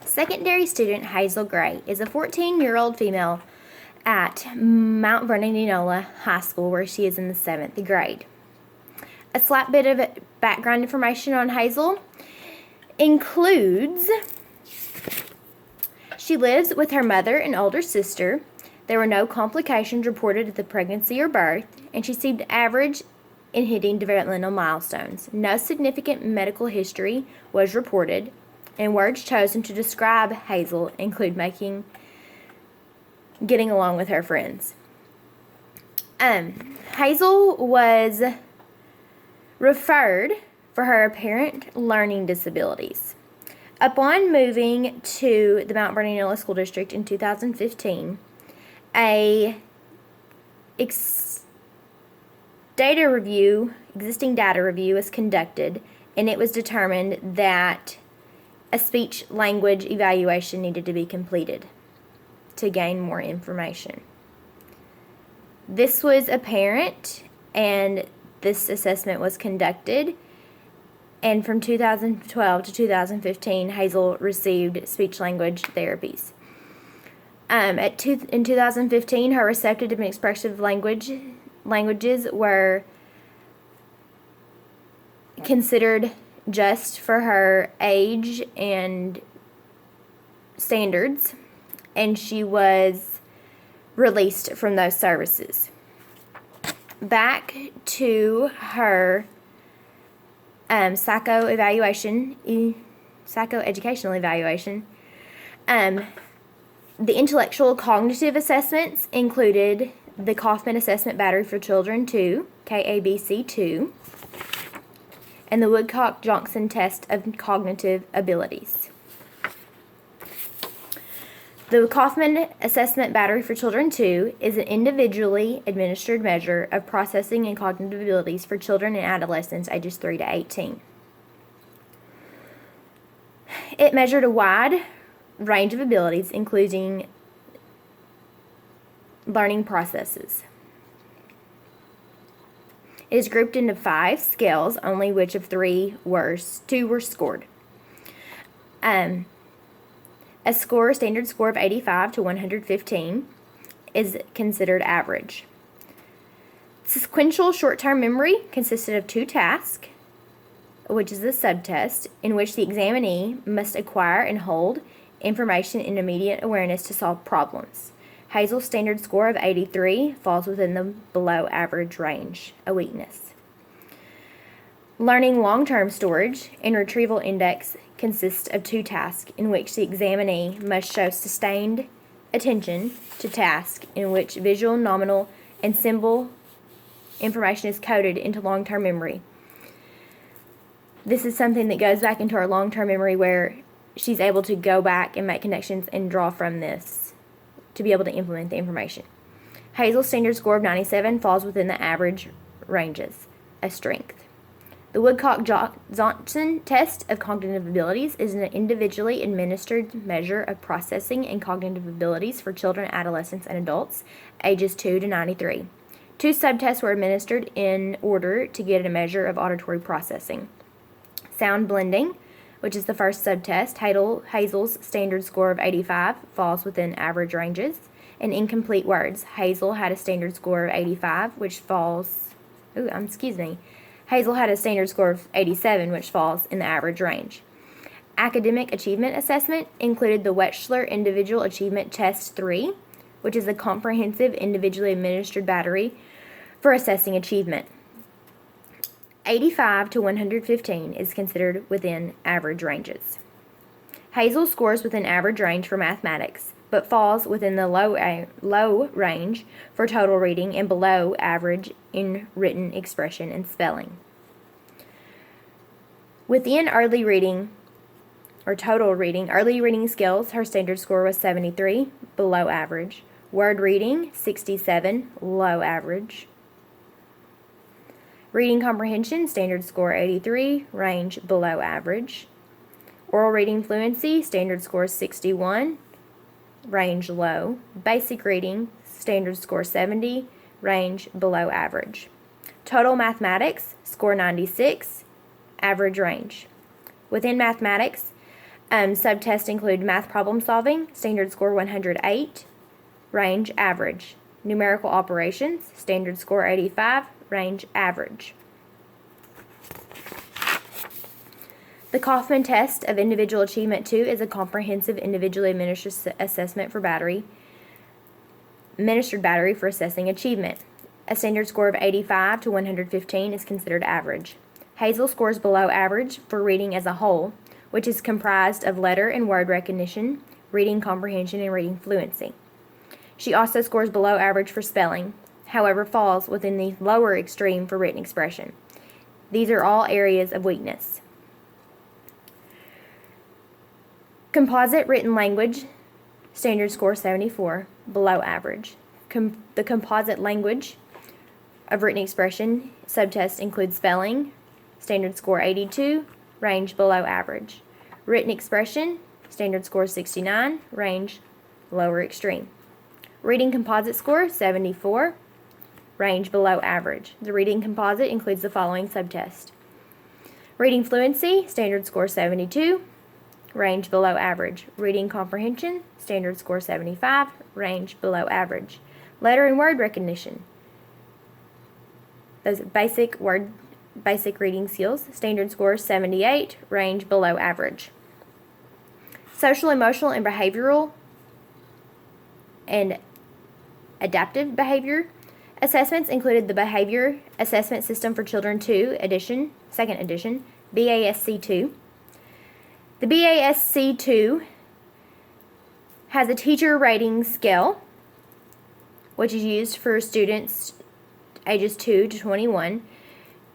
Secondary student Hazel Gray is a 14-year-old female at Mount Vernon Enola High School, where she is in the 7th grade. A slight bit of background information on Hazel includes she lives with her mother and older sister. There were no complications reported at the pregnancy or birth, and she seemed average in hitting developmental milestones. No significant medical history was reported, and words chosen to describe Hazel include getting along with her friends. Hazel was referred for her apparent learning disabilities. Upon moving to the Mount Vernon Enola School District in 2015, a existing data review was conducted, and it was determined that a speech-language evaluation needed to be completed to gain more information. This was apparent, and this assessment was conducted, and from 2012 to 2015, Hazel received speech-language therapies. In 2015, her receptive and expressive languages were considered just for her age and standards, and she was released from those services. Back to her psychoeducational evaluation. The intellectual cognitive assessments included the Kaufman Assessment Battery for Children 2, KABC 2, and the Woodcock-Johnson Test of Cognitive Abilities. The Kaufman Assessment Battery for Children 2 is an individually administered measure of processing and cognitive abilities for children and adolescents ages 3 to 18. It measured a wide range of abilities, including learning processes. It is grouped into 5 scales, only which of 2 were scored. A standard score of 85 to 115 is considered average. Sequential short-term memory consisted of 2 tasks, which is a subtest, in which the examinee must acquire and hold information in immediate awareness to solve problems. Hazel's standard score of 83 falls within the below average range, a weakness. Learning long-term storage and retrieval index consists of 2 tasks, in which the examinee must show sustained attention to tasks in which visual, nominal, and symbol information is coded into long-term memory. This is something that goes back into our long-term memory, where she's able to go back and make connections and draw from this to be able to implement the information. Hazel's standard score of 97 falls within the average ranges, a strength. The Woodcock-Johnson Test of Cognitive Abilities is an individually administered measure of processing and cognitive abilities for children, adolescents, and adults ages 2 to 93. 2 subtests were administered in order to get a measure of auditory processing. Sound blending, which is the first subtest. Hazel's standard score of 85 falls within average ranges. And incomplete words. Hazel had a standard score of 85, which falls... Hazel had a standard score of 87, which falls in the average range. Academic achievement assessment included the Wechsler Individual Achievement Test 3, which is a comprehensive individually administered battery for assessing achievement. 85 to 115 is considered within average ranges. Hazel scores within average range for mathematics, but falls within the low range for total reading and below average in written expression and spelling. Within early reading skills, her standard score was 73, below average. Word reading, 67, low average. Reading comprehension, standard score 83, range below average. Oral reading fluency, standard score 61, range low. Basic reading, standard score 70, range below average. Total mathematics, score 96, average range. Within mathematics, Subtests include math problem solving, standard score 108, range average. Numerical operations, standard score 85, range average. The Kaufman Test of Individual Achievement 2 is a comprehensive individually administered assessment for administered battery for assessing achievement. A standard score of 85 to 115 is considered average. Hazel scores below average for reading as a whole, which is comprised of letter and word recognition, reading comprehension, and reading fluency. She also scores below average for spelling, however falls within the lower extreme for written expression. These are all areas of weakness. Composite written language, standard score 74, below average. The composite language of written expression subtest includes spelling, standard score 82, range below average. Written expression, standard score 69, range lower extreme. Reading composite score 74, range below average. The reading composite includes the following subtest. Reading fluency, standard score 72, range below average. Reading comprehension, standard score 75, range below average. Letter and word recognition, those basic reading skills, standard score 78, range below average. Social, emotional, and behavioral and adaptive behavior assessments included the Behavior Assessment System for Children 2 edition, second edition, BASC2. The BASC2 has a teacher rating scale, which is used for students ages 2 to 21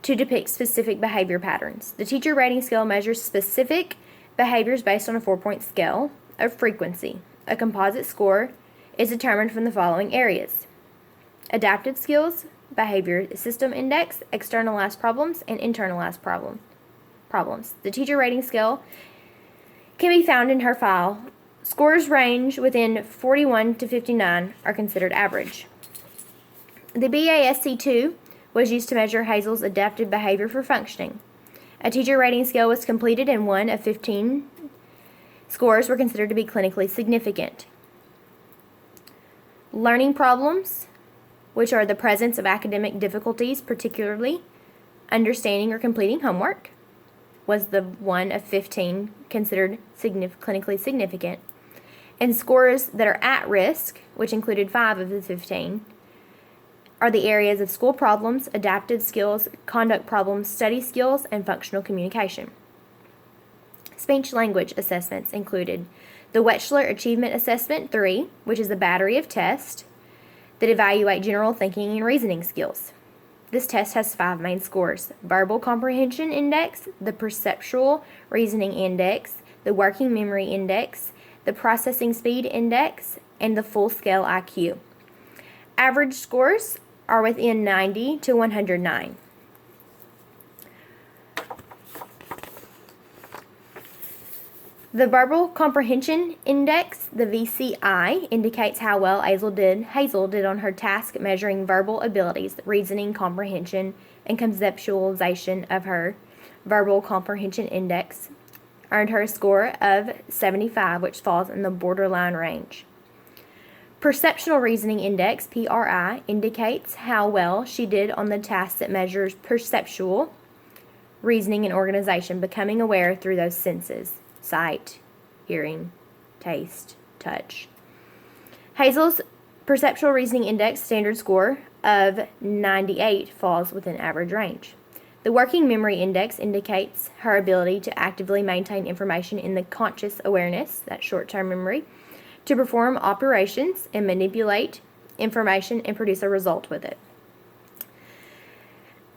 to depict specific behavior patterns. The teacher rating scale measures specific behaviors based on a 4-point scale of frequency. A composite score is determined from the following areas: adaptive skills, behavior system index, externalized problems, and internalized problems. The teacher rating scale can be found in her file. Scores range within 41 to 59 are considered average. The BASC2 was used to measure Hazel's adaptive behavior for functioning. A teacher rating scale was completed and 1 of 15 scores were considered to be clinically significant. Learning problems, which are the presence of academic difficulties, particularly understanding or completing homework, was the 1 of 15 considered clinically significant. And scores that are at risk, which included 5 of the 15, are the areas of school problems, adaptive skills, conduct problems, study skills, and functional communication. Speech language assessments included the Wechsler Achievement Assessment 3, which is a battery of tests that evaluate general thinking and reasoning skills. This test has 5 main scores: verbal comprehension index, the perceptual reasoning index, the working memory index, the processing speed index, and the full scale IQ. Average scores are within 90 to 109. The Verbal Comprehension Index, the VCI, indicates how well Hazel did on her task measuring verbal abilities, reasoning comprehension, and conceptualization of her Verbal Comprehension Index. Earned her a score of 75, which falls in the borderline range. Perceptual Reasoning Index, PRI, indicates how well she did on the task that measures perceptual reasoning and organization, becoming aware through those senses: sight, hearing, taste, touch. Hazel's Perceptual Reasoning Index standard score of 98 falls within average range. The Working Memory Index indicates her ability to actively maintain information in the conscious awareness, that's short-term memory, to perform operations and manipulate information and produce a result with it.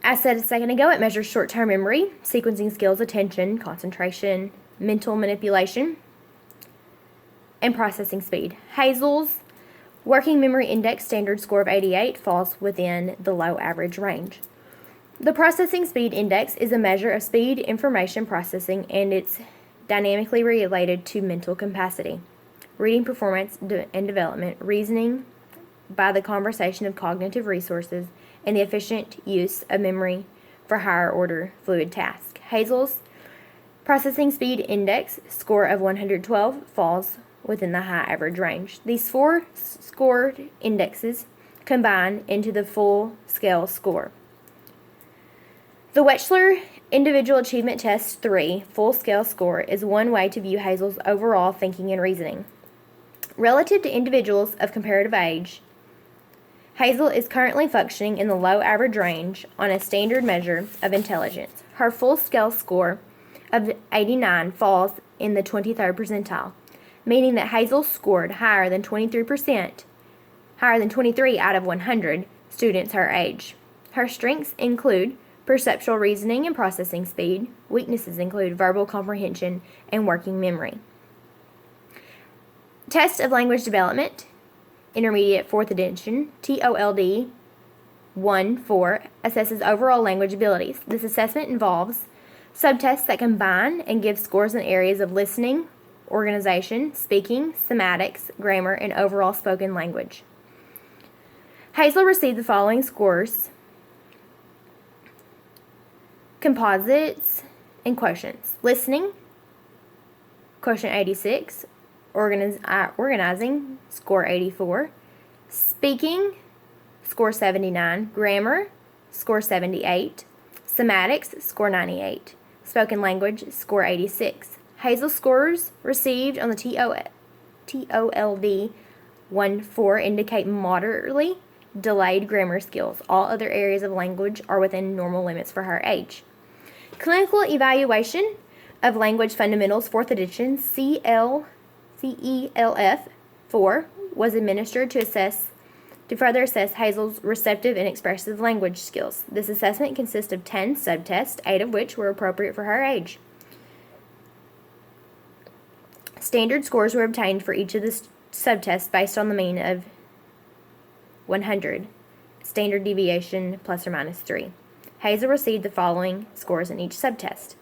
As said a second ago, it measures short-term memory, sequencing skills, attention, concentration, mental manipulation, and processing speed. Hazel's Working Memory Index standard score of 88 falls within the low average range. The Processing Speed Index is a measure of speed information processing, and it's dynamically related to mental capacity, reading performance and development, reasoning by the conversation of cognitive resources, and the efficient use of memory for higher order fluid tasks. Hazel's Processing Speed Index score of 112 falls within the high average range. These four scored indexes combine into the full scale score. The Wechsler Individual Achievement Test 3 full scale score is one way to view Hazel's overall thinking and reasoning. Relative to individuals of comparative age, Hazel is currently functioning in the low average range on a standard measure of intelligence. Her full scale score of 89 falls in the 23rd percentile, meaning that Hazel scored higher than 23 out of 100 students her age. Her strengths include perceptual reasoning and processing speed. Weaknesses include verbal comprehension and working memory. Test of Language Development, Intermediate 4th Edition, TOLD 1-4, assesses overall language abilities. This assessment involves subtests that combine and give scores in areas of listening, organization, speaking, semantics, grammar, and overall spoken language. Hazel received the following scores: composites and quotients. Listening, quotient 86. Organizing, score 84. Speaking, score 79. Grammar, score 78. Semantics, score 98. Spoken language, score 86. Hazel's scores received on the TOLD 1-4 indicate moderately delayed grammar skills. All other areas of language are within normal limits for her age. Clinical Evaluation of Language Fundamentals 4th Edition, CELF 4, was administered to further assess Hazel's receptive and expressive language skills. This assessment consists of 10 subtests, 8 of which were appropriate for her age. Standard scores were obtained for each of the subtests based on the mean of 100, standard deviation plus or minus 3. Hazel received the following scores in each subtest.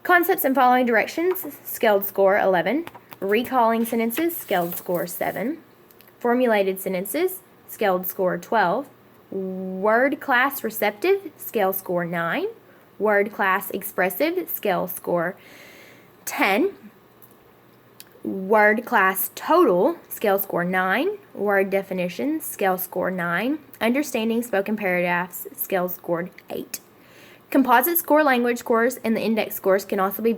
Concepts and Following Directions, scaled score 11. Recalling sentences, scaled score 7. Formulated sentences, scaled score 12. Word class receptive, scale score 9. Word class expressive, scale score 10. Word class total, scale score 9. Word definition, scale score 9. Understanding spoken paragraphs, scale scored 8. Composite score language scores and the index scores can also be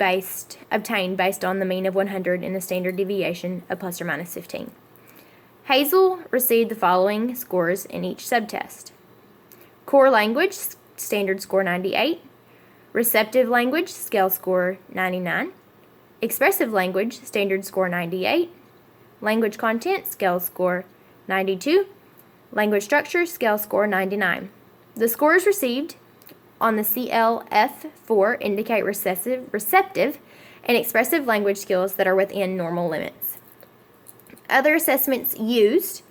obtained based on the mean of 100 and the standard deviation of plus or minus 15. Hazel received the following scores in each subtest. Core language, standard score 98. Receptive language, scale score 99. Expressive language, standard score 98. Language content, scale score 92. Language structure, scale score 99. The scores received on the CLF4 indicate receptive and expressive language skills that are within normal limits. Other assessments used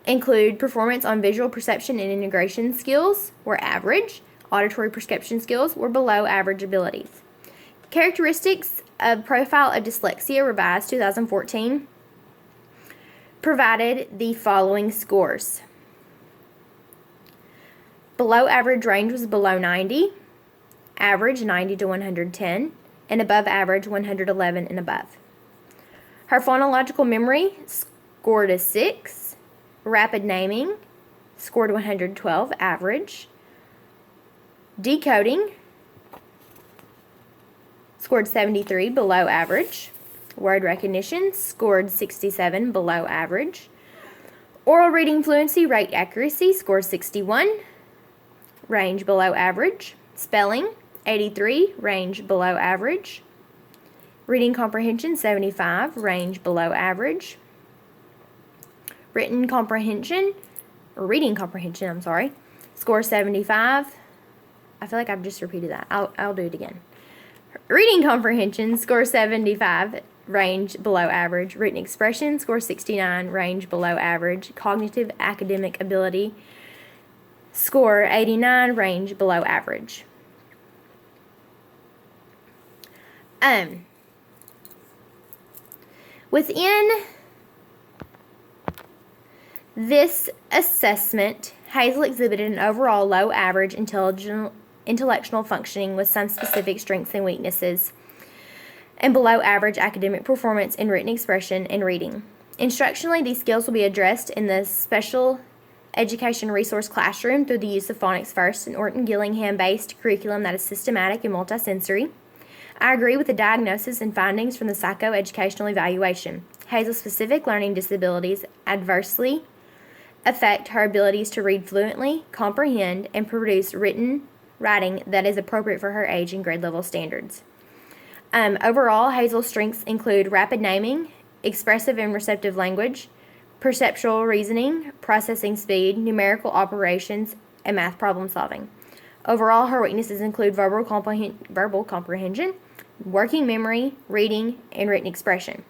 include performance on visual perception and integration skills were average, auditory perception skills were below average abilities. Characteristics of Profile of Dyslexia Revised 2014 provided the following scores. Below average range was below 90, average 90 to 110, and above average 111 and above. Her phonological memory scored a 6, rapid naming scored 112, average. Decoding scored 73, below average. Word recognition scored 67, below average. Oral reading fluency rate accuracy scored 61, range below average. Spelling 83, range below average. Reading comprehension 75, range below average. Reading comprehension, score 75. I feel like I've just repeated that. I'll do it again. Reading comprehension, score 75, range below average. Written expression, score 69, range below average. Cognitive academic ability, score 89, range below average. Within this assessment, Hazel exhibited an overall low average intellectual intellectual functioning with some specific strengths and weaknesses, and below average academic performance in written expression and reading. Instructionally, these skills will be addressed in the special education resource classroom through the use of Phonics First, an Orton-Gillingham-based curriculum that is systematic and multisensory. I agree with the diagnosis and findings from the psychoeducational evaluation. Hazel's specific learning disabilities adversely affect her abilities to read fluently, comprehend, and produce writing that is appropriate for her age and grade level standards. Overall, Hazel's strengths include rapid naming, expressive and receptive language, perceptual reasoning, processing speed, numerical operations, and math problem solving. Overall, her weaknesses include verbal comprehension, working memory, reading, and written expression.